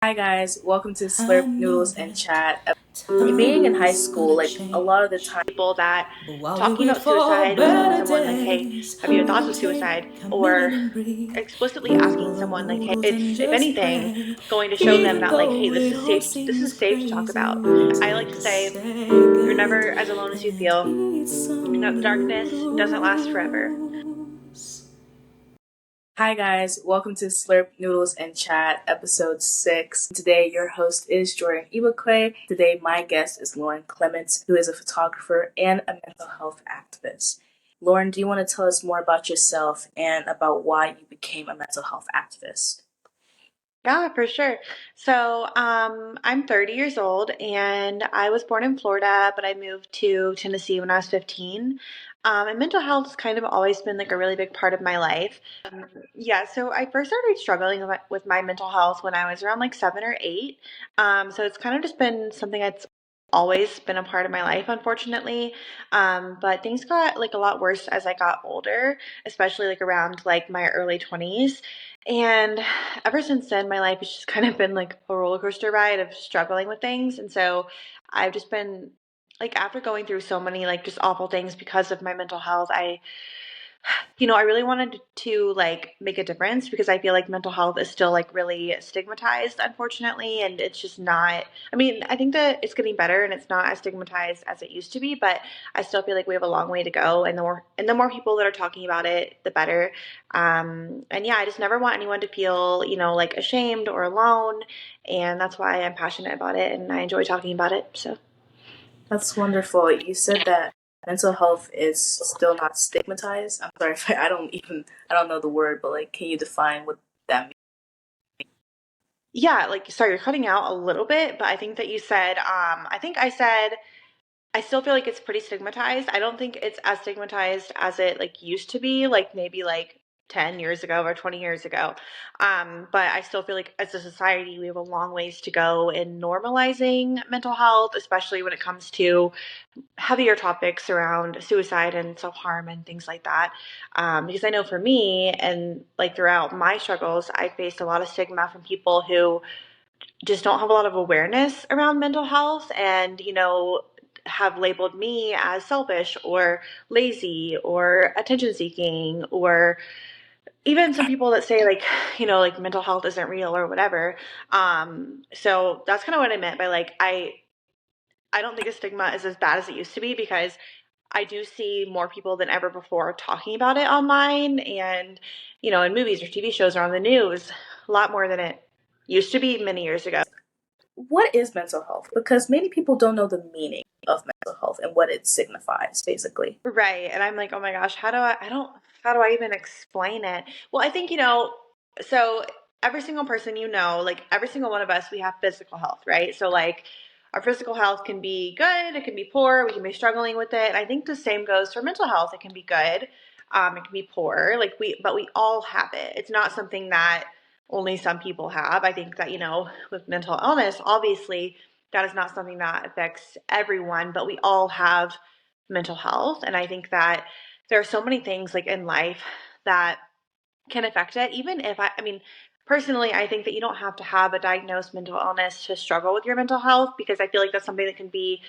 Hi guys, welcome to Slurp Noodles and Chat. Being in high school, like a lot of the time, people that talking about suicide, asking someone like, "Hey, have you had thoughts of suicide?" or explicitly asking someone like, "Hey," it's if anything going to show them that like, "Hey, this is safe. This is safe to talk about." I like to say, "You're never as alone as you feel, and that the darkness doesn't last forever." hi guys, welcome to Slurp Noodles and Chat, episode 6. Today, your host is Jordan Ibakwe. Today, my guest is Lauren Clements, who is a photographer and a mental health activist. Lauren, do you want to tell us more about yourself and about why you became a mental health activist? Yeah, for sure. I'm 30 years old and I was born in Florida, but I moved to Tennessee when I was 15. And mental health has kind of always been like a really big part of my life. Yeah, so I first started struggling with my mental health when I was around like 7 or 8. So it's kind of just been something that's always been a part of my life, unfortunately. But things got like a lot worse as I got older, especially like around like my early 20s. And ever since then, my life has just kind of been like a roller coaster ride of struggling with things. And so I've just been like, after going through so many like just awful things because of my mental health, I really wanted to like make a difference because I feel like mental health is still like really stigmatized, unfortunately, and it's just not. I mean, I think that it's getting better and it's not as stigmatized as it used to be, but I still feel like we have a long way to go, and the more people that are talking about it, the better. And yeah, I just never want anyone to feel, like ashamed or alone, and that's why I'm passionate about it and I enjoy talking about it. So. That's wonderful. You said that mental health is still not stigmatized. I'm sorry if I don't know the word, but like, can you define what that means? Yeah, like, sorry, you're cutting out a little bit, but I think that you said, I think I said, I still feel like it's pretty stigmatized. I don't think it's as stigmatized as it like used to be, like maybe like 10 years ago or 20 years ago. But I still feel like as a society, we have a long ways to go in normalizing mental health, especially when it comes to heavier topics around suicide and self harm and things like that. Because I know for me and like throughout my struggles, I faced a lot of stigma from people who just don't have a lot of awareness around mental health and, have labeled me as selfish or lazy or attention seeking, or even some people that say like, like mental health isn't real or whatever. So that's kind of what I meant by like, I don't think a stigma is as bad as it used to be because I do see more people than ever before talking about it online and, in movies or TV shows or on the news, a lot more than it used to be many years ago. What is mental health? Because many people don't know the meaning of mental health and what it signifies, basically. Right. And I'm like, oh my gosh, how do I even explain it? Well, I think, so every single person, like every single one of us, we have physical health, right? So like our physical health can be good, it can be poor, we can be struggling with it. And I think the same goes for mental health. It can be good, it can be poor. But we all have it. It's not something that only some people have. I think that, with mental illness, obviously that is not something that affects everyone, but we all have mental health. And I think that there are so many things like in life that can affect it. Even if I mean, personally, I think that you don't have to have a diagnosed mental illness to struggle with your mental health because I feel like that's something that can be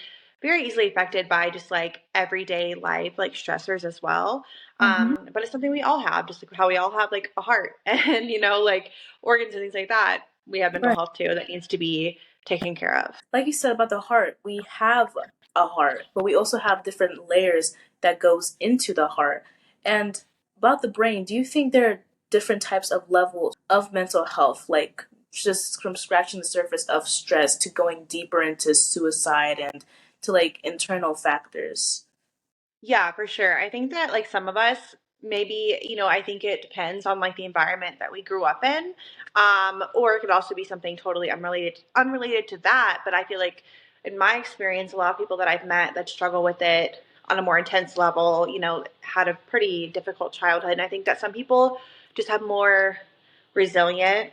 very easily affected by just like everyday life, like stressors as well. Hmm. But it's something we all have, just like how we all have like a heart and, like organs and things like that. We have mental Right. health too that needs to be taken care of. Like you said about the heart, we have a heart, but we also have different layers that goes into the heart. And about the brain, do you think there are different types of levels of mental health, like just from scratching the surface of stress to going deeper into suicide and to like internal factors? Yeah, for sure. I think that like some of us maybe, I think it depends on like the environment that we grew up in. Or it could also be something totally unrelated to that, but I feel like in my experience a lot of people that I've met that struggle with it on a more intense level, had a pretty difficult childhood. And I think that some people just have more resilient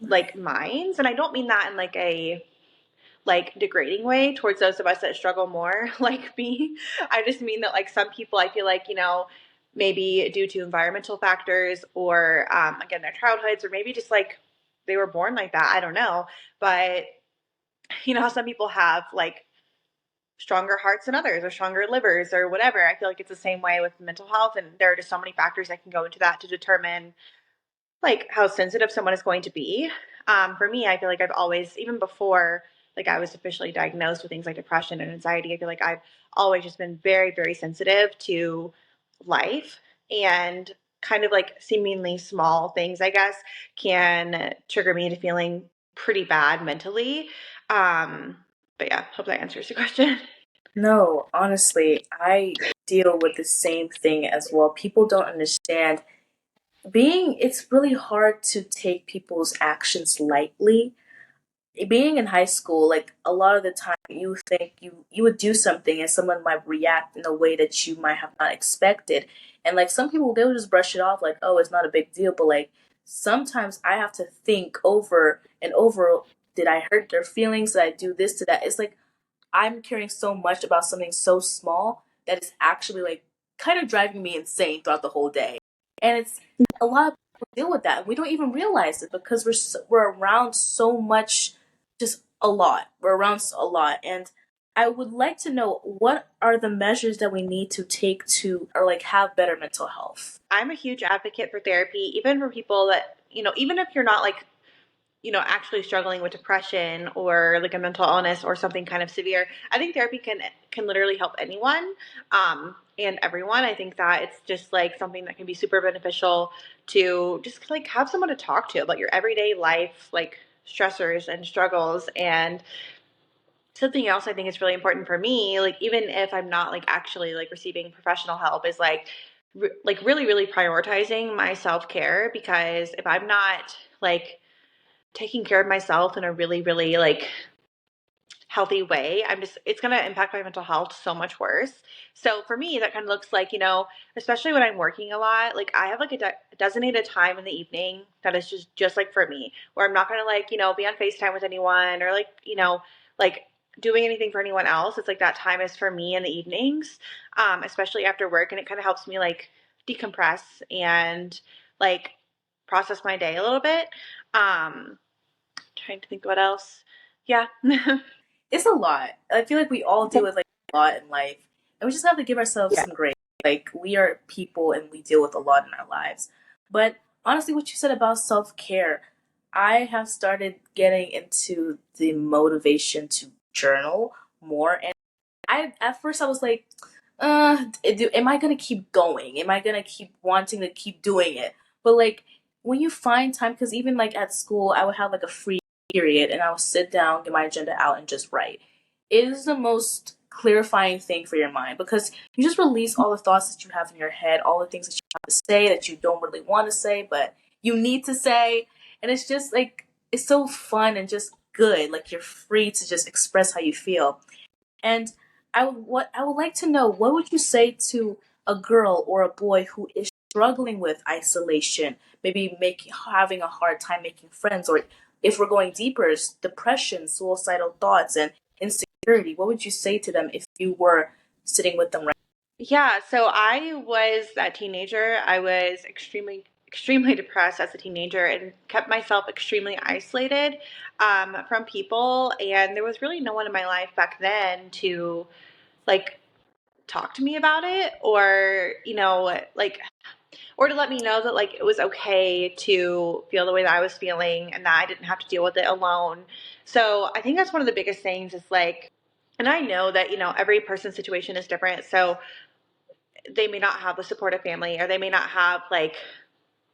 Right. like minds, and I don't mean that in like a like degrading way towards those of us that struggle more like me. I just mean that like some people I feel like, maybe due to environmental factors or again their childhoods or maybe just like they were born like that. I don't know. But you know how some people have like stronger hearts than others or stronger livers or whatever. I feel like it's the same way with mental health, and there are just so many factors that can go into that to determine like how sensitive someone is going to be. For me, I feel like I've always, even before like I was officially diagnosed with things like depression and anxiety, I feel like I've always just been very, very sensitive to life, and kind of like seemingly small things, I guess, can trigger me into feeling pretty bad mentally. Um, but yeah, hope that answers your question. No, honestly, I deal with the same thing as well. People don't understand it's really hard to take people's actions lightly. Being in high school, like a lot of the time you think you would do something and someone might react in a way that you might have not expected. And like some people they'll just brush it off like, oh, it's not a big deal. But like sometimes I have to think over and over, did I hurt their feelings? Did I do this to that? It's like I'm caring so much about something so small that it's actually like kind of driving me insane throughout the whole day. And it's a lot of people deal with that. We don't even realize it because we're around so much, just a lot. We're around a lot, and I would like to know what are the measures that we need to take to or like have better mental health. I'm a huge advocate for therapy, even for people that, you know, even if you're not like, you know, actually struggling with depression or like a mental illness or something kind of severe. I think therapy can literally help anyone, and everyone. I think that it's just like something that can be super beneficial to just like have someone to talk to about your everyday life, like stressors and struggles. And something else I think is really important for me, like even if I'm not like actually like receiving professional help, is like like really really prioritizing my self-care, because if I'm not like taking care of myself in a really really like healthy way, it's going to impact my mental health so much worse. So for me, that kind of looks like, you know, especially when I'm working a lot, like I have like a designated time in the evening that is just like for me, where I'm not going to like, you know, be on FaceTime with anyone or like, you know, like doing anything for anyone else. It's like that time is for me in the evenings, especially after work. And it kind of helps me like decompress and like process my day a little bit. Trying to think what else. Yeah. It's a lot. I feel like we all deal with like a lot in life, and we just have to give ourselves Yeah. some grace. Like we are people, and we deal with a lot in our lives. But honestly, what you said about self care, I have started getting into the motivation to journal more. And I at first I was like, am I gonna keep going? Am I gonna keep wanting to keep doing it? But like when you find time, because even like at school, I would have like a free period, and I would sit down, get my agenda out, and just write. It is the most clarifying thing for your mind because you just release all the thoughts that you have in your head, all the things that you have to say that you don't really want to say, but you need to say. And it's just like it's so fun and just good. Like you're free to just express how you feel. And I would like to know, what would you say to a girl or a boy who is struggling with isolation, maybe making having a hard time making friends, or if we're going deeper, is depression, suicidal thoughts, and insecurity? What would you say to them if you were sitting with them right Yeah, so I was that teenager. I was extremely depressed as a teenager and kept myself extremely isolated from people. And there was really no one in my life back then to like talk to me about it, or, you know, like, or to let me know that like it was okay to feel the way that I was feeling and that I didn't have to deal with it alone. So I think that's one of the biggest things is like, and I know that, you know, every person's situation is different. So they may not have a supportive family, or they may not have like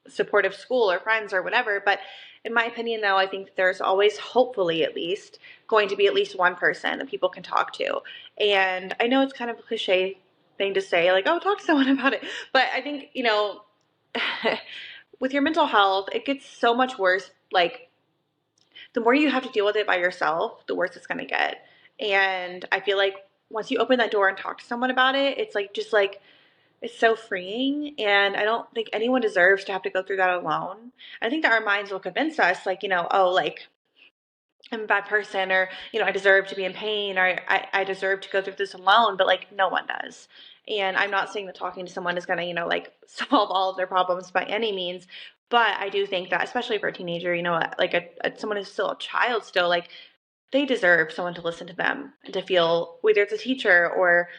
supportive school or friends or whatever. But in my opinion, though, I think there's always, hopefully at least, going to be at least one person that people can talk to. And I know it's kind of a cliche thing to say, like, oh, talk to someone about it. But I think, you know, with your mental health, it gets so much worse. Like, the more you have to deal with it by yourself, the worse it's going to get. And I feel like once you open that door and talk to someone about it, it's like just like it's so freeing, and I don't think anyone deserves to have to go through that alone. I think that our minds will convince us, like, you know, oh, like, I'm a bad person, or, you know, I deserve to be in pain, or I deserve to go through this alone, but, like, no one does. And I'm not saying that talking to someone is going to, you know, like, solve all of their problems by any means, But I do think that, especially for a teenager, like someone who's still a child, still like they deserve someone to listen to them and to feel, whether it's a teacher or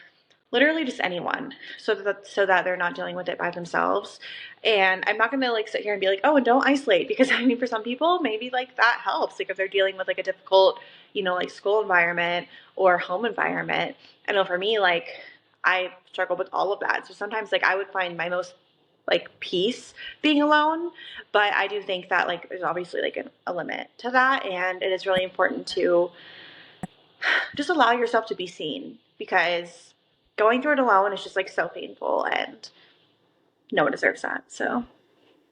literally just anyone, so that they're not dealing with it by themselves. And I'm not going to like sit here and be like, oh, and don't isolate, because I mean, for some people maybe like that helps, like if they're dealing with like a difficult, like school environment or home environment. I know for me, like I struggle with all of that, so sometimes like I would find my most like peace being alone. But I do think that like there's obviously like a limit to that, and it is really important to just allow yourself to be seen, because going through it alone is just like so painful, and no one deserves that. So,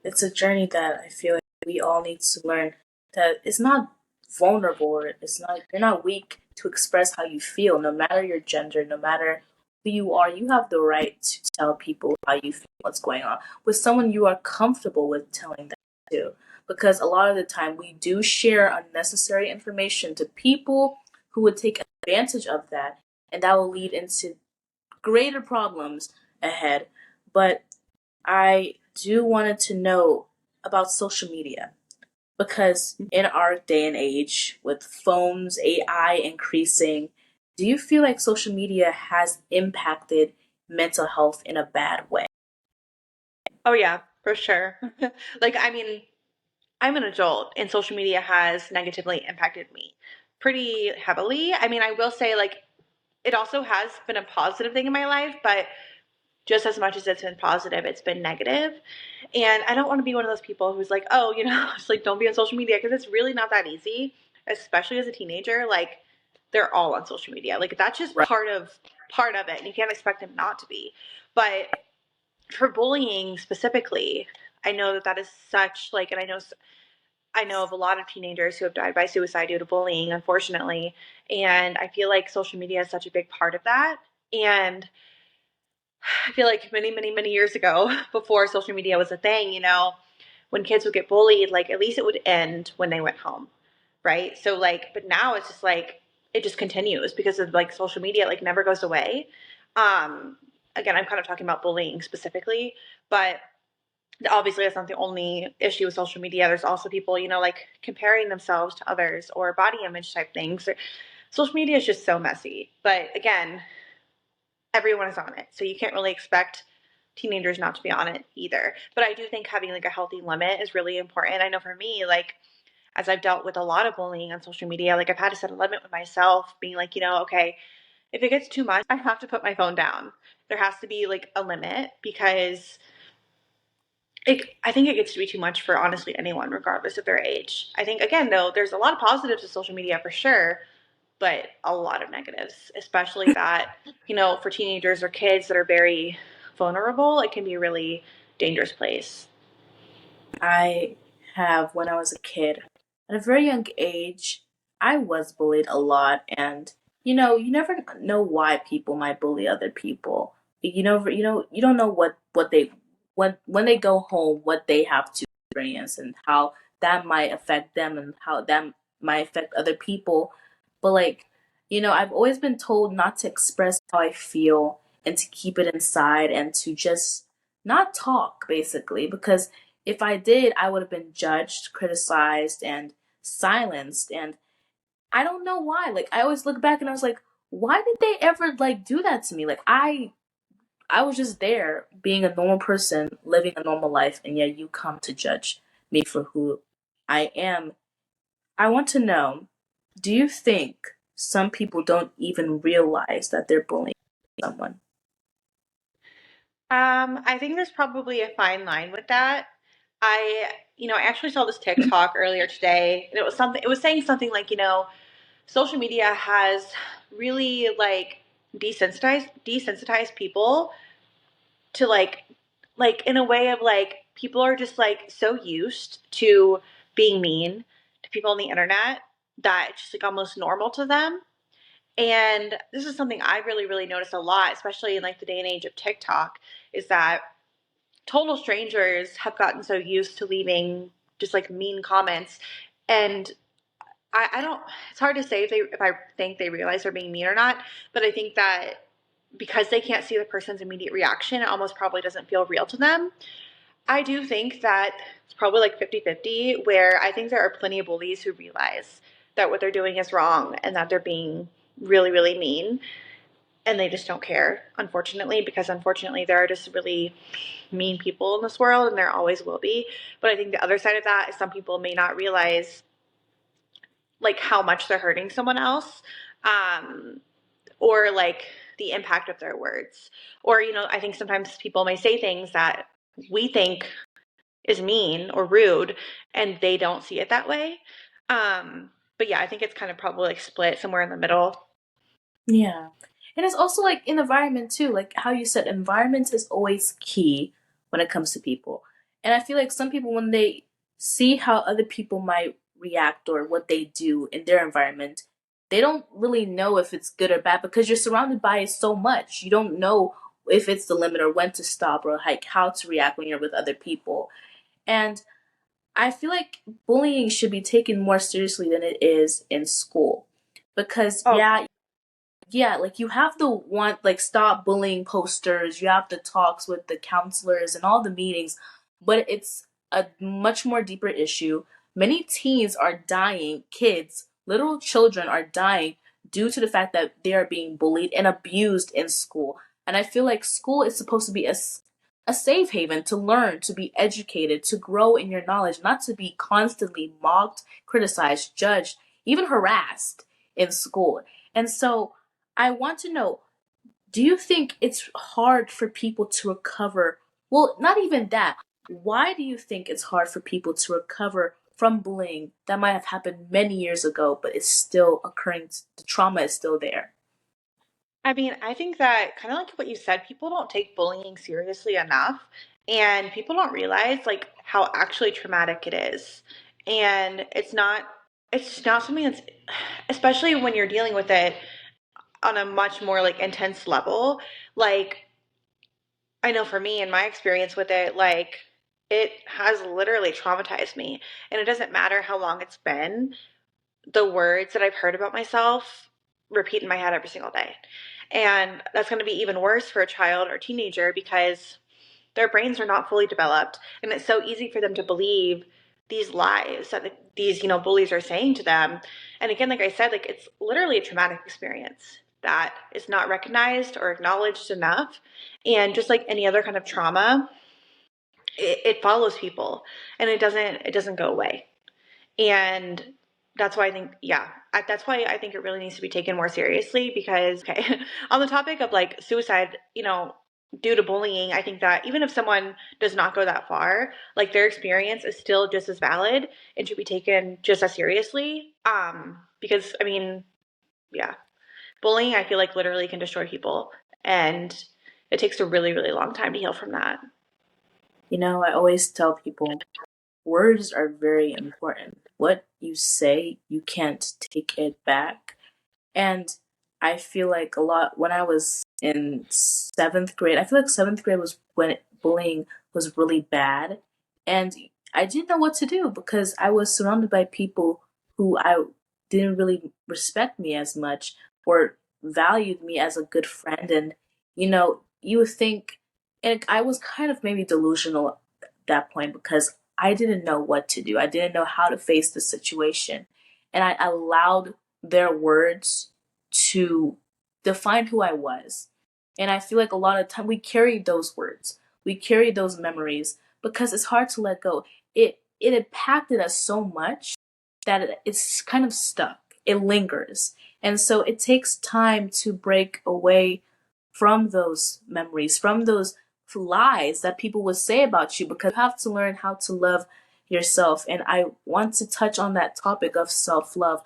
It's a journey that I feel like we all need to learn that it's not vulnerable, or it's not, you're not weak to express how you feel, no matter your gender, no matter who you are. You have the right to tell people how you feel, what's going on, with someone you are comfortable with telling them to. Because a lot of the time we do share unnecessary information to people who would take advantage of that, and that will lead into greater problems ahead. But I do wanted to know about social media, because in our day and age with phones, AI increasing, do you feel like social media has impacted mental health in a bad way? oh yeah, for sure. Like, I mean, I'm an adult, and social media has negatively impacted me pretty heavily. I mean, I will say, like, it also has been a positive thing in my life, but just as much as it's been positive, it's been negative. And I don't want to be one of those people who's like, oh, just like don't be on social media, because it's really not that easy, especially as a teenager. Like they're all on social media. Like that's just Right. part of it, and you can't expect them not to be. But for bullying specifically, I know that is such like, and I know of a lot of teenagers who have died by suicide due to bullying, unfortunately. And I feel like social media is such a big part of that. And I feel like many, many, many years ago, before social media was a thing, when kids would get bullied, like at least it would end when they went home, right? So like, but now it's just like it just continues because of like social media, like never goes away. Um, Again, I'm kind of talking about bullying specifically, but obviously that's not the only issue with social media. There's also people, like comparing themselves to others or body image type things. Social media is just so messy. But again, everyone is on it. So you can't really expect teenagers not to be on it either. But I do think having like a healthy limit is really important. I know for me, like as I've dealt with a lot of bullying on social media, like I've had to set a limit with myself, being like, okay, if it gets too much, I have to put my phone down. There has to be like a limit, because I think it gets to be too much for honestly anyone, regardless of their age. I think again though, there's a lot of positives to social media for sure, but a lot of negatives, especially that, for teenagers or kids that are very vulnerable, it can be a really dangerous place. I have, when I was a kid, at a very young age, I was bullied a lot. And you never know why people might bully other people. You don't know what they, when they go home, what they have to experience, and how that might affect them, and how that might affect other people. But like, I've always been told not to express how I feel, and to keep it inside, and to just not talk, basically, because if I did, I would have been judged, criticized, and silenced. And I don't know why. Like, I always look back and I was like, why did they ever like do that to me? Like, I was just there being a normal person, living a normal life, and yet you come to judge me for who I am. I want to know, do you think some people don't even realize that they're bullying someone? I think there's probably a fine line with that. I actually saw this TikTok earlier today, and it was saying something like, social media has really like desensitized people to like in a way of like people are just like so used to being mean to people on the internet that it's just like almost normal to them. And this is something I really, really noticed a lot, especially in like the day and age of TikTok, is that total strangers have gotten so used to leaving just like mean comments. And I don't, it's hard to say if I think they realize they're being mean or not, but I think that because they can't see the person's immediate reaction, it almost probably doesn't feel real to them. I do think that it's probably like 50-50, where I think there are plenty of bullies who realize that what they're doing is wrong and that they're being really, really mean. And they just don't care, unfortunately, because unfortunately there are just really mean people in this world and there always will be. But I think the other side of that is some people may not realize like how much they're hurting someone else. Um, or like the impact of their words. Or, I think sometimes people may say things that we think is mean or rude and they don't see it that way. But yeah, I think it's kind of probably like split somewhere in the middle. Yeah. And it's also like in environment too, like how you said, environment is always key when it comes to people. And I feel like some people, when they see how other people might react or what they do in their environment, they don't really know if it's good or bad because you're surrounded by it so much. You don't know if it's the limit or when to stop or like how to react when you're with other people. And I feel like bullying should be taken more seriously than it is in school. Because Oh, yeah, like you have to want like stop bullying posters, you have the talks with the counselors and all the meetings, but it's a much more deeper issue. Many teens are dying, kids, little children are dying due to the fact that they are being bullied and abused in school. And I feel like school is supposed to be a safe haven to learn, to be educated, to grow in your knowledge, not to be constantly mocked, criticized, judged, even harassed in school. And so I want to know, do you think it's hard for people to recover? Well, not even that. Why do you think it's hard for people to recover from bullying that might have happened many years ago, but it's still occurring? The trauma is still there. I mean, I think that kind of like what you said, people don't take bullying seriously enough, and people don't realize like how actually traumatic it is. And it's not something that's, especially when you're dealing with it on a much more like intense level. Like, I know for me and my experience with it, like it has literally traumatized me. And it doesn't matter how long it's been, the words that I've heard about myself repeat in my head every single day. And that's going to be even worse for a child or teenager because their brains are not fully developed. And it's so easy for them to believe these lies that these, bullies are saying to them. And again, like I said, like it's literally a traumatic experience that is not recognized or acknowledged enough. And just like any other kind of trauma, it follows people and it doesn't go away. And that's why I think, yeah, that's why I think it really needs to be taken more seriously because, okay, on the topic of like suicide, due to bullying, I think that even if someone does not go that far, like their experience is still just as valid and should be taken just as seriously. Because I mean, yeah, bullying, I feel like literally can destroy people. And it takes a really, really long time to heal from that. I always tell people words are very important. What you say, you can't take it back. And I feel like a lot when I was in seventh grade, I feel like seventh grade was when bullying was really bad. And I didn't know what to do because I was surrounded by people who I didn't really respect me as much or valued me as a good friend. And, you would think, and I was kind of maybe delusional at that point because I didn't know what to do. I didn't know how to face the situation. And I allowed their words to define who I was. And I feel like a lot of time we carry those words, we carry those memories because it's hard to let go. It impacted us so much that it's kind of stuck. It lingers. And so it takes time to break away from those memories, from those lies that people would say about you because you have to learn how to love yourself. And I want to touch on that topic of self love.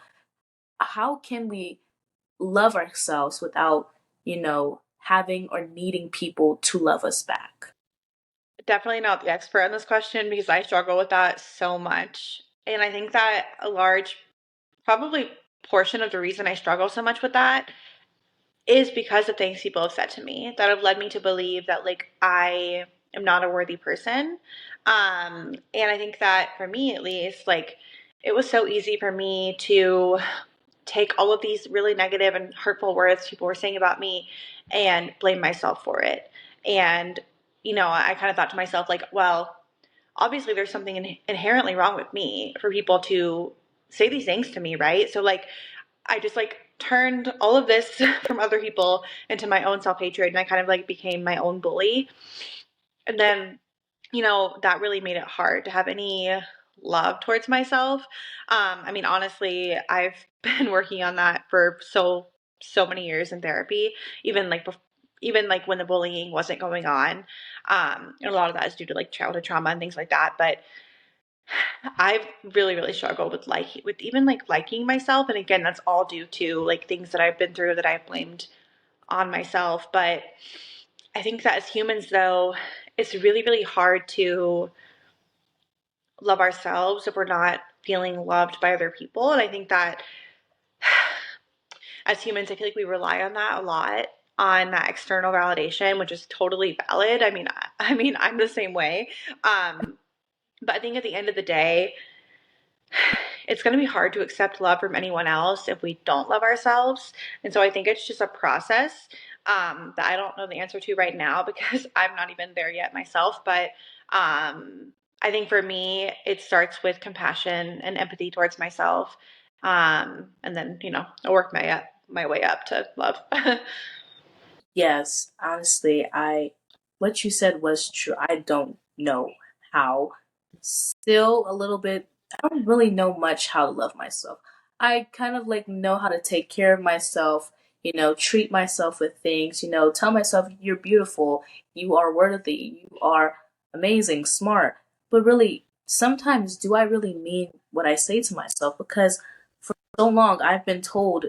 How can we love ourselves without, having or needing people to love us back? Definitely not the expert on this question because I struggle with that so much. And I think that a large, probably portion of the reason I struggle so much with that is because of things people have said to me that have led me to believe that like I am not a worthy person. And I think that for me at least, like it was so easy for me to take all of these really negative and hurtful words people were saying about me and blame myself for it. And, I kind of thought to myself, like, well, obviously there's something inherently wrong with me for people to say these things to me, right? So like I just like turned all of this from other people into my own self-hatred, and I kind of like became my own bully. And then, that really made it hard to have any love towards myself. I mean, honestly, I've been working on that for so many years in therapy, even like even like when the bullying wasn't going on. And a lot of that is due to like childhood trauma and things like that. But I've really struggled with with even like liking myself. And again, that's all due to like things that I've been through that I've blamed on myself. But I think that as humans, though, it's really hard to love ourselves if we're not feeling loved by other people. And I think that as humans, I feel like we rely on that a lot, on that external validation, which is totally valid. I mean, I'm the same way. But I think at the end of the day, it's going to be hard to accept love from anyone else if we don't love ourselves. And so I think it's just a process that I don't know the answer to right now because I'm not even there yet myself. But I think for me, it starts with compassion and empathy towards myself. And then, I work my way up to love. Yes, honestly, I what you said was true. I don't know how. Still a little bit, I don't really know much how to love myself. I kind of like know how to take care of myself, treat myself with things, tell myself you're beautiful, you are worthy, you are amazing, smart. But really, sometimes do I really mean what I say to myself? Because for so long I've been told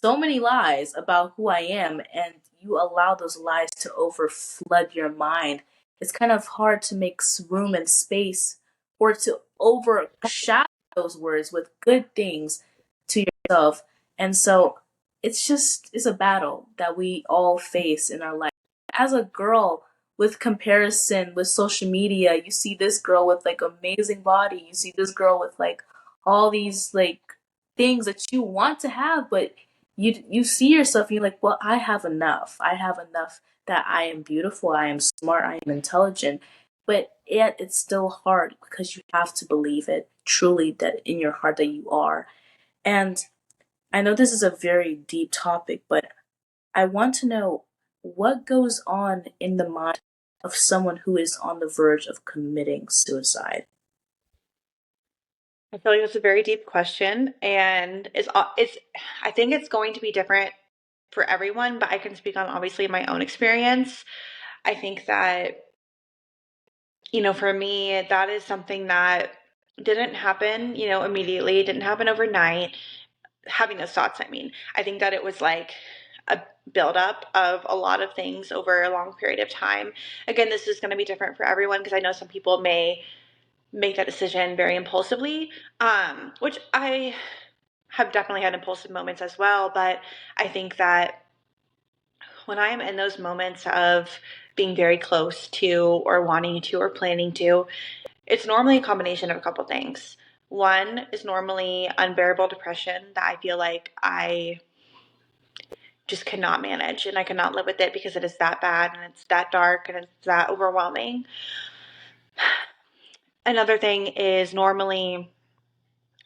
so many lies about who I am, and you allow those lies to overflood your mind. It's kind of hard to make room and space or to overshadow those words with good things to yourself. And so it's a battle that we all face in our life. As a girl, with comparison with social media, you see this girl with like amazing body, you see this girl with like all these like things that you want to have, but you see yourself and you're like, well, I have enough. I have enough that I am beautiful, I am smart, I am intelligent. But yet it's still hard because you have to believe it truly that in your heart that you are. And I know this is a very deep topic, but I want to know what goes on in the mind of someone who is on the verge of committing suicide. I feel like that's a very deep question, and it's I think it's going to be different for everyone, but I can speak on obviously my own experience. I think that, for me, that is something that didn't happen, immediately. It didn't happen overnight. Having those thoughts, I mean, I think that it was like a buildup of a lot of things over a long period of time. Again, this is going to be different for everyone because I know some people may make that decision very impulsively, which I have definitely had impulsive moments as well. But I think that when I am in those moments of being very close to or wanting to or planning to, it's normally a combination of a couple things. One is normally unbearable depression that I feel like I just cannot manage and I cannot live with it because it is that bad and it's that dark and it's that overwhelming. Another thing is normally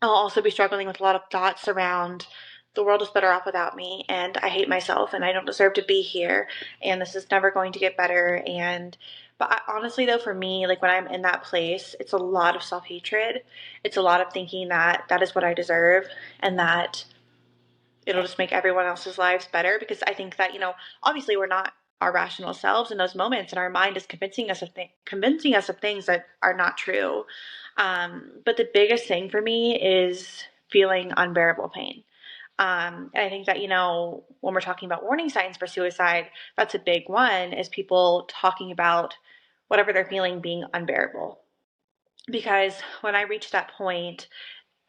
I'll also be struggling with a lot of thoughts around the world is better off without me and I hate myself and I don't deserve to be here and this is never going to get better. Honestly though, for me, like when I'm in that place, it's a lot of self-hatred. It's a lot of thinking that that is what I deserve and that it'll just make everyone else's lives better, because I think that, obviously we're not our rational selves in those moments and our mind is convincing us of things that are not true. But the biggest thing for me is feeling unbearable pain. And I think that, when we're talking about warning signs for suicide, that's a big one, is people talking about whatever they're feeling being unbearable. Because when I reach that point,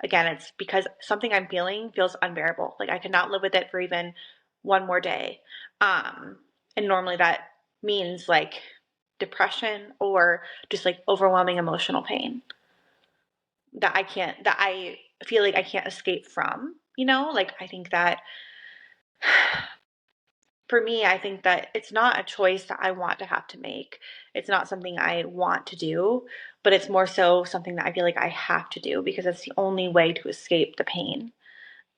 again, it's because something I'm feeling feels unbearable. Like I cannot live with it for even one more day. And normally that means like depression or just like overwhelming emotional pain that I feel like I can't escape from, like I think that for me, I think that it's not a choice that I want to have to make. It's not something I want to do, but it's more so something that I feel like I have to do because it's the only way to escape the pain.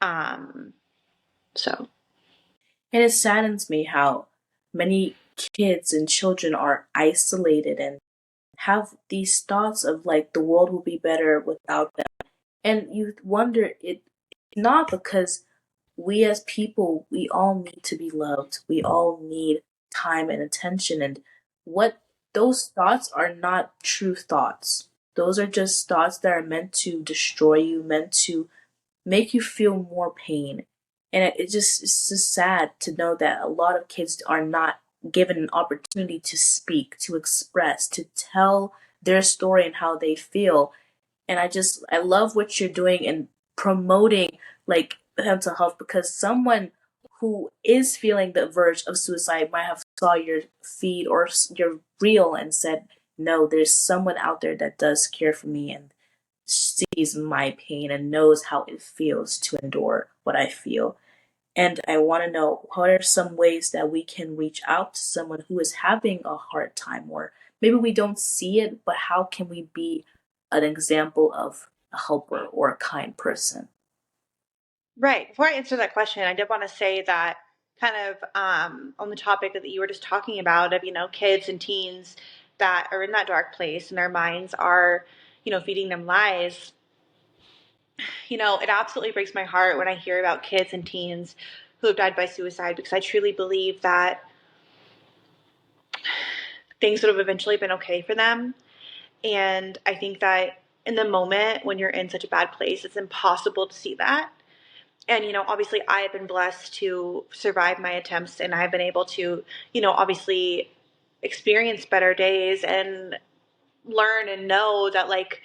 Um, so And it saddens me how many kids and children are isolated and have these thoughts of like the world will be better without them. And you wonder it not because we as people, we all need to be loved. We all need time and attention. And what those thoughts are not true thoughts. Those are just thoughts that are meant to destroy you, meant to make you feel more pain. And it's just sad to know that a lot of kids are not given an opportunity to speak, to express, to tell their story and how they feel. And I love what you're doing and promoting like mental health because someone who is feeling the verge of suicide might have saw your feed or your reel and said, no, there's someone out there that does care for me and sees my pain and knows how it feels to endure what I feel. And I want to know what are some ways that we can reach out to someone who is having a hard time, or maybe we don't see it, but how can we be an example of a helper or a kind person? right. Before I answer that question, I did want to say that kind of on the topic that you were just talking about of, kids and teens that are in that dark place and their minds are, feeding them lies. It absolutely breaks my heart when I hear about kids and teens who have died by suicide because I truly believe that things would have eventually been okay for them. And I think that in the moment when you're in such a bad place, it's impossible to see that. And, obviously, I have been blessed to survive my attempts and I've been able to, obviously experience better days and learn and know that, like,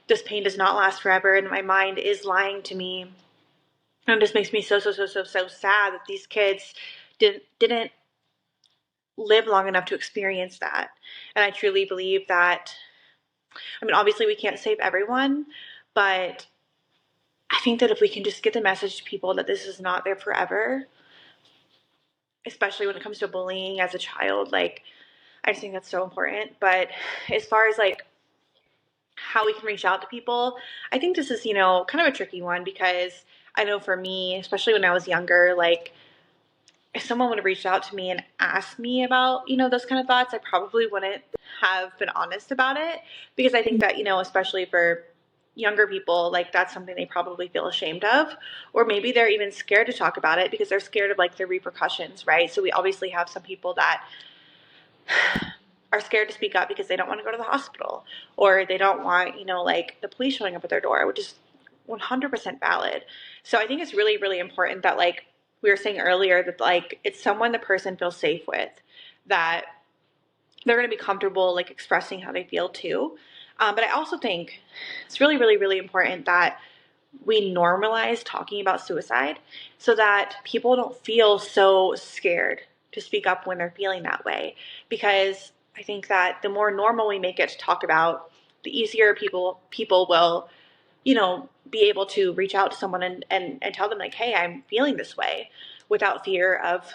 this pain does not last forever and my mind is lying to me. And it just makes me so, so, so, so, so sad that these kids didn't live long enough to experience that. And I truly believe that, I mean, obviously, we can't save everyone, but I think that if we can just get the message to people that this is not there forever, especially when it comes to bullying as a child, like, I just think that's so important. But as far as like how we can reach out to people, I think this is, kind of a tricky one because I know for me, especially when I was younger, like if someone would have reached out to me and asked me about, those kind of thoughts, I probably wouldn't have been honest about it because I think that, especially for younger people, like that's something they probably feel ashamed of, or maybe they're even scared to talk about it because they're scared of like the repercussions, right? So we obviously have some people that are scared to speak up because they don't want to go to the hospital or they don't want, like the police showing up at their door, which is 100% valid. So I think it's really, really important that, like we were saying earlier, that like it's someone the person feels safe with, that they're going to be comfortable like expressing how they feel too. But I also think it's really, really, really important that we normalize talking about suicide so that people don't feel so scared to speak up when they're feeling that way. Because I think that the more normal we make it to talk about, the easier people will, be able to reach out to someone and tell them like, hey, I'm feeling this way without fear of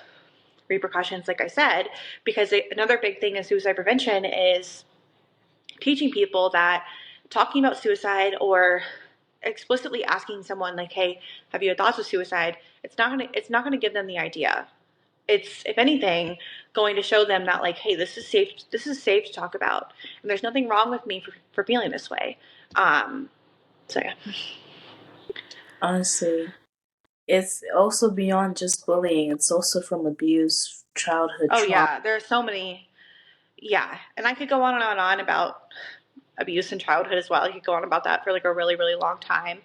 repercussions, like I said. Because another big thing in suicide prevention is teaching people that talking about suicide or explicitly asking someone like, hey, have you had thoughts of suicide, it's not gonna give them the idea. It's, if anything, going to show them that like, hey, this is safe to talk about and there's nothing wrong with me for feeling this way. So yeah. Honestly, it's also beyond just bullying, it's also from abuse, childhood Oh trauma. yeah, there are so many. Yeah, and I could go on and on and on about abuse in childhood as well. I could go on about that for like a really, really long time,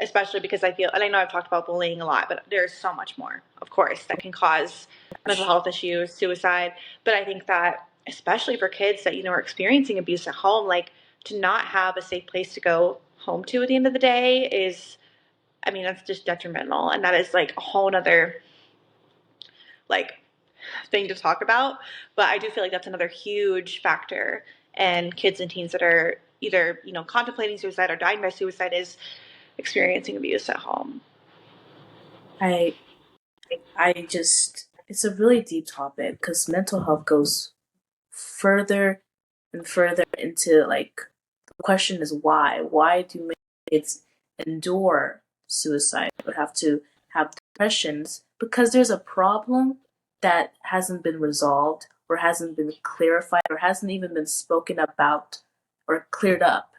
especially because I feel, and I know I've talked about bullying a lot, but there's so much more, of course, that can cause mental health issues, suicide. But I think that, especially for kids that, are experiencing abuse at home, like to not have a safe place to go home to at the end of the day is, I mean, that's just detrimental. And that is like a whole nother, like, thing to talk about. But I do feel like that's another huge factor. And kids and teens that are either, contemplating suicide or dying by suicide is experiencing abuse at home. I It's a really deep topic because mental health goes further and further into like the question is why? Why do many kids endure suicide or have to have depressions? Because there's a problem that hasn't been resolved or hasn't been clarified or hasn't even been spoken about or cleared up.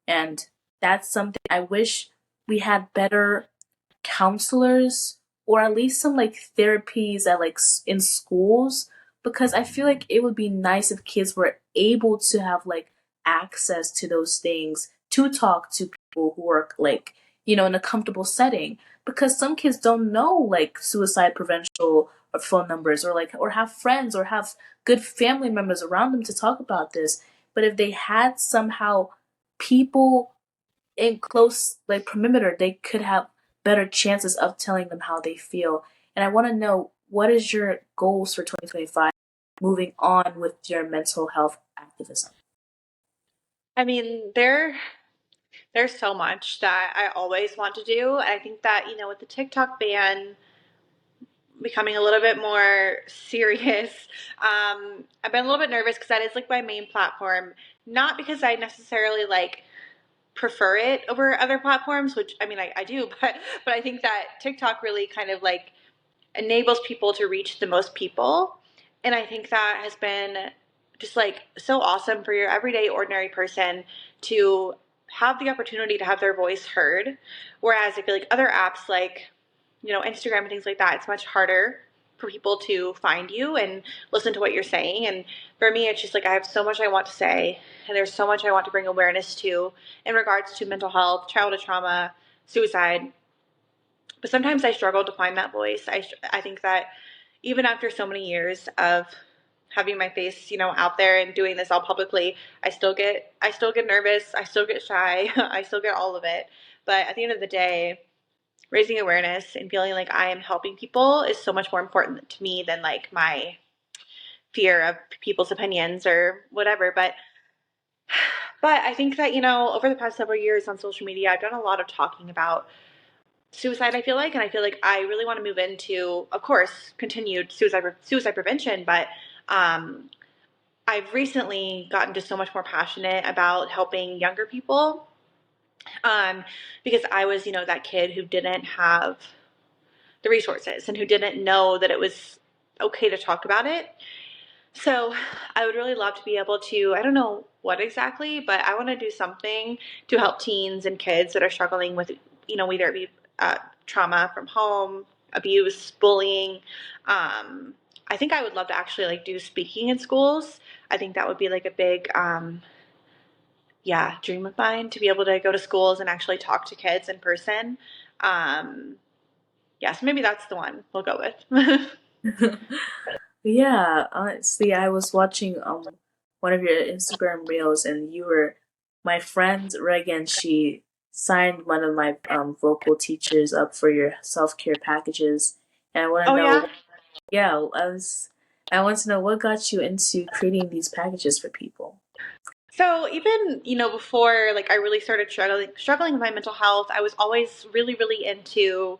And that's something I wish we had better counselors or at least some like therapies at like in schools, because I feel like it would be nice if kids were able to have like access to those things to talk to people who are like, in a comfortable setting, because some kids don't know like suicide prevention or phone numbers or like or have friends or have good family members around them to talk about this. But if they had somehow people in close like perimeter, they could have better chances of telling them how they feel. And I want to know, what is your goals for 2025 moving on with your mental health activism? I mean, there's so much that I always want to do. I think that, with the TikTok ban becoming a little bit more serious, I've been a little bit nervous because that is like my main platform. Not because I necessarily like prefer it over other platforms, which I mean I do, but I think that TikTok really kind of like enables people to reach the most people. And I think that has been just like so awesome for your everyday ordinary person to have the opportunity to have their voice heard. Whereas I feel like other apps like, Instagram and things like that, it's much harder for people to find you and listen to what you're saying. And for me, it's just like I have so much I want to say, and there's so much I want to bring awareness to in regards to mental health, childhood trauma, suicide, but sometimes I struggle to find that voice. I think that even after so many years of having my face, out there and doing this all publicly, I still get nervous, I still get shy, I still get all of it. But at the end of the day, raising awareness and feeling like I am helping people is so much more important to me than like my fear of people's opinions or whatever. But I think that, over the past several years on social media, I've done a lot of talking about suicide, I feel like, and I feel like I really want to move into, of course, continued suicide prevention, but um, I've recently gotten just so much more passionate about helping younger people, because I was, that kid who didn't have the resources and who didn't know that it was okay to talk about it. So I would really love to be able to, I don't know what exactly, but I want to do something to help teens and kids that are struggling with, whether it be trauma from home, abuse, bullying. I think I would love to actually like do speaking in schools. I think that would be like a big, yeah, dream of mine to be able to go to schools and actually talk to kids in person. Um, yeah, so maybe that's the one we'll go with. Yeah, honestly, I was watching one of your Instagram reels, and you were my friend Reagan. She signed one of my vocal teachers up for your self care packages, and I want to Oh yeah. know. Yeah, I want to know what got you into creating these packages for people. So even, before like I really started struggling with my mental health, I was always really, really into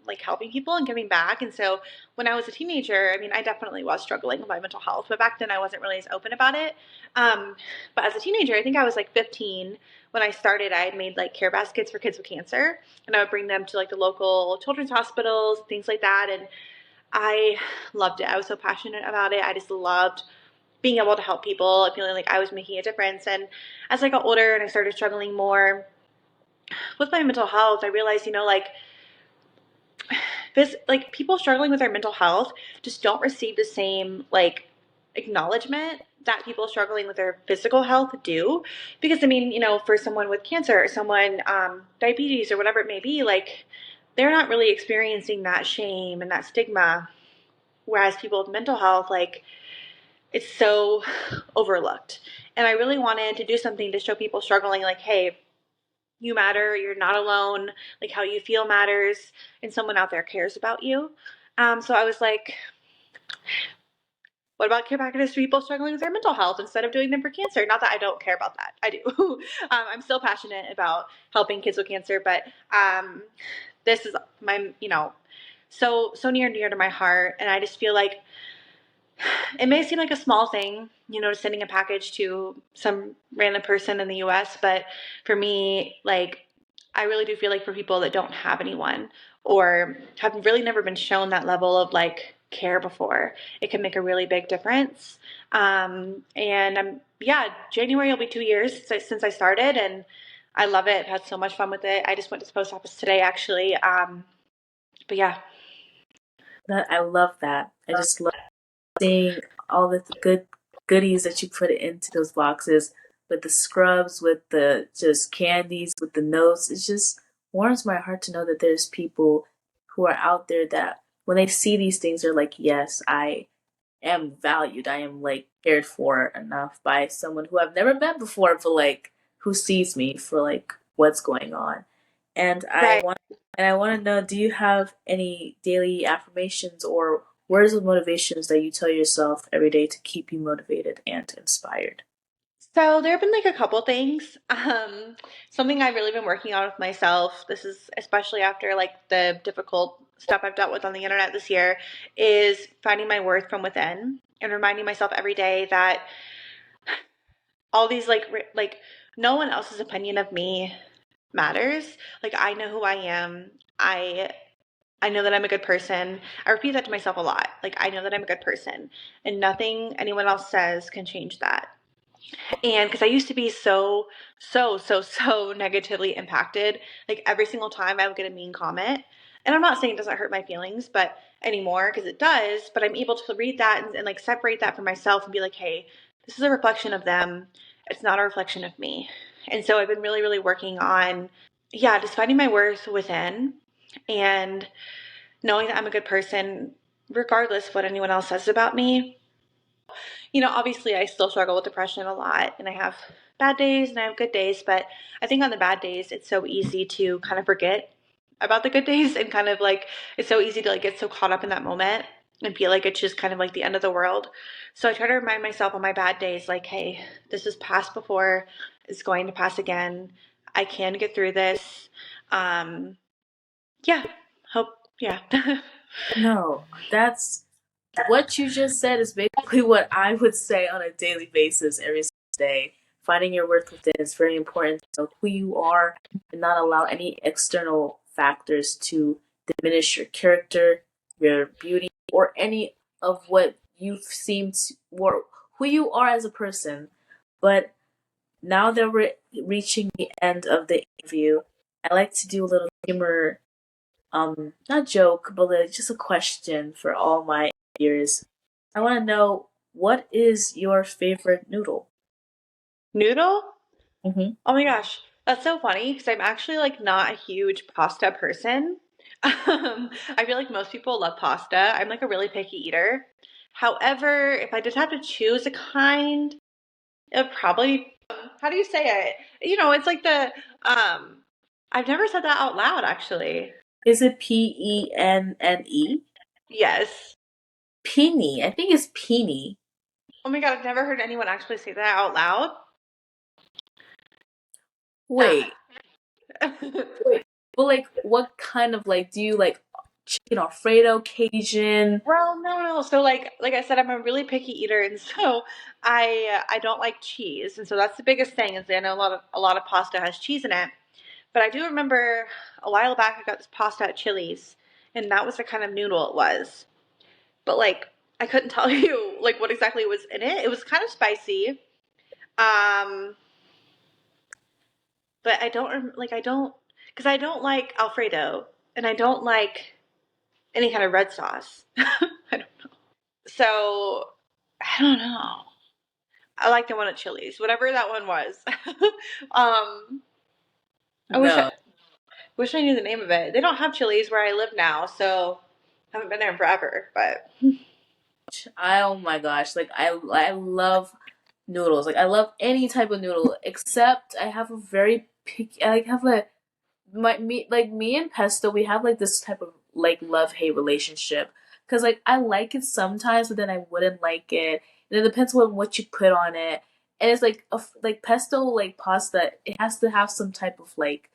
like helping people and giving back. And so when I was a teenager, I mean, I definitely was struggling with my mental health, but back then I wasn't really as open about it. Um, but as a teenager, I think I was like 15 when I started. I had made like care baskets for kids with cancer, and I would bring them to like the local children's hospitals, things like that. And I loved it. I was so passionate about it. I just loved being able to help people, feeling like I was making a difference. And as I got older and I started struggling more with my mental health, I realized, like this, like people struggling with their mental health just don't receive the same like acknowledgement that people struggling with their physical health do. Because I mean, for someone with cancer or someone diabetes or whatever it may be, like they're not really experiencing that shame and that stigma. Whereas people with mental health, like it's so overlooked. And I really wanted to do something to show people struggling, like, hey, you matter, you're not alone, like how you feel matters, and someone out there cares about you. So I was like, what about care packages for people struggling with their mental health instead of doing them for cancer? Not that I don't care about that. I do. I'm still passionate about helping kids with cancer, but this is my, so near and dear to my heart, and I just feel like it may seem like a small thing, sending a package to some random person in the US, but for me, like, I really do feel like for people that don't have anyone or have really never been shown that level of like care before, it can make a really big difference. And yeah, January will be 2 years since I started, and I love it. I've had so much fun with it. I just went to the post office today, actually. But yeah. That I love that. I just love seeing all the good goodies that you put into those boxes with the scrubs, with the just candies, with the notes. It just warms my heart to know that there's people who are out there that when they see these things, they're like, yes, I am valued. I am like cared for enough by someone who I've never met before, but like who sees me for like what's going on. And I Right. want and I want to know, do you have any daily affirmations or words of motivations that you tell yourself every day to keep you motivated and inspired? So there have been like a couple things. Something I've really been working on with myself. This is especially after like the difficult stuff I've dealt with on the internet this year, is finding my worth from within and reminding myself every day that all these like no one else's opinion of me matters. Like I know who I am. I know that I'm a good person. I repeat that to myself a lot. Like I know that I'm a good person, and nothing anyone else says can change that. And because I used to be so negatively impacted, like every single time I would get a mean comment. And I'm not saying it doesn't hurt my feelings, but anymore, because it does, but I'm able to read that and like separate that from myself and be like, hey, this is a reflection of them. It's not a reflection of me. And so I've been really, really working on, yeah, just finding my worth within and knowing that I'm a good person, regardless of what anyone else says about me. Obviously I still struggle with depression a lot and I have bad days and I have good days, but I think on the bad days it's so easy to kind of forget about the good days and kind of like it's so easy to like get so caught up in that moment and feel like it's just kind of like the end of the world. So I try to remind myself on my bad days like, hey, this has passed before, it's going to pass again. I can get through this. Um yeah, hope yeah. No, that's what you just said is basically what I would say on a daily basis every single day. Finding your worth within is very important to know who you are and not allow any external factors to diminish your character, your beauty, or any of what you seem to, or who you are as a person. But now that we're reaching the end of the interview, I like to do a little humor, not joke, but just a question for all my ears. I want to know, what is your favorite noodle? Noodle? Hmm. Oh my gosh, that's so funny because I'm actually like not a huge pasta person. I feel like most people love pasta. I'm like a really picky eater. However, if I just have to choose a kind, it would probably how do you say it? It's like the I've never said that out loud actually. Is it Penne? Yes. Peony. I think it's peony. Oh my God, I've never heard anyone actually say that out loud. Uh, Wait, wait. But like, what kind of like, do you like chicken Alfredo, Cajun? Well, no, no. So like I said, I'm a really picky eater, and so I don't like cheese, and so that's the biggest thing. Is I know a lot of pasta has cheese in it, but I do remember a while back I got this pasta at Chili's, and that was the kind of noodle it was. But like I couldn't tell you like what exactly was in it. It was kind of spicy, um, but I don't because I don't like Alfredo, and I don't like any kind of red sauce. I don't, so I don't know. I like the one at Chili's, whatever that one was. um, I No. wish I knew the name of it. They don't have Chili's where I live now, so I haven't been there in forever. But Oh my gosh, like I love noodles. Like I love any type of noodle except I have a very picky. I like have a me and pesto. We have like this type of like love hate relationship because like I like it sometimes, but then I wouldn't like it. And it depends on what you put on it. And it's like like pesto, like pasta. It has to have some type of like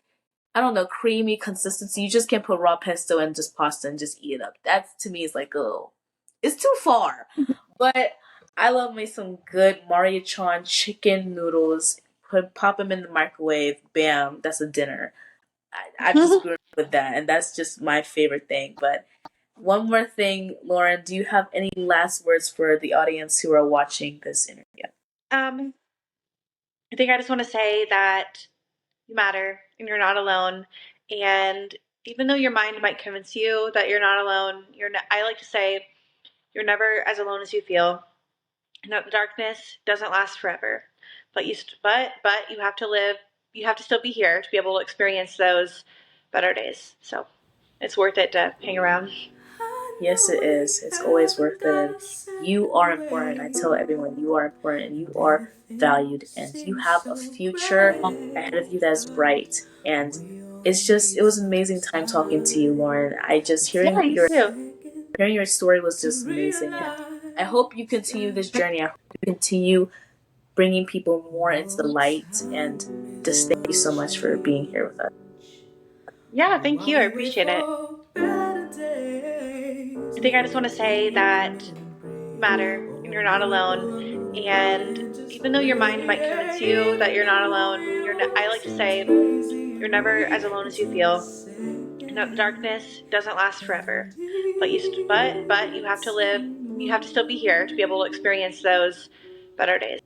I don't know, creamy consistency. You just can't put raw pesto and just pasta and just eat it up. That to me is like, oh, it's too far. But I love me some good Mariachon chicken noodles. Pop them in the microwave. Bam, that's a dinner. I've just grown up with that, and that's just my favorite thing. But one more thing, Lauren, do you have any last words for the audience who are watching this interview? Um, I think I just want to say that you matter and you're not alone. And even though your mind might convince you that you're not alone, I like to say you're never as alone as you feel. And that the darkness doesn't last forever. But you have to live. You have to still be here to be able to experience those better days. So it's worth it to hang around. Yes, it is. It's always worth it. And you are important. I tell everyone you are important and you are valued and you have a future ahead of you that's bright. And it was an amazing time talking to you, Lauren. I just Yeah, you too. hearing your story was just amazing. And I hope you continue this journey. I hope you continue bringing people more into the light. And just thank you so much for being here with us. Yeah, thank you. I appreciate it. I think I just want to say that you matter and you're not alone. And even though your mind might convince you that you're not alone, I like to say you're never as alone as you feel. And that the darkness doesn't last forever. But you have to live. You have to still be here to be able to experience those better days.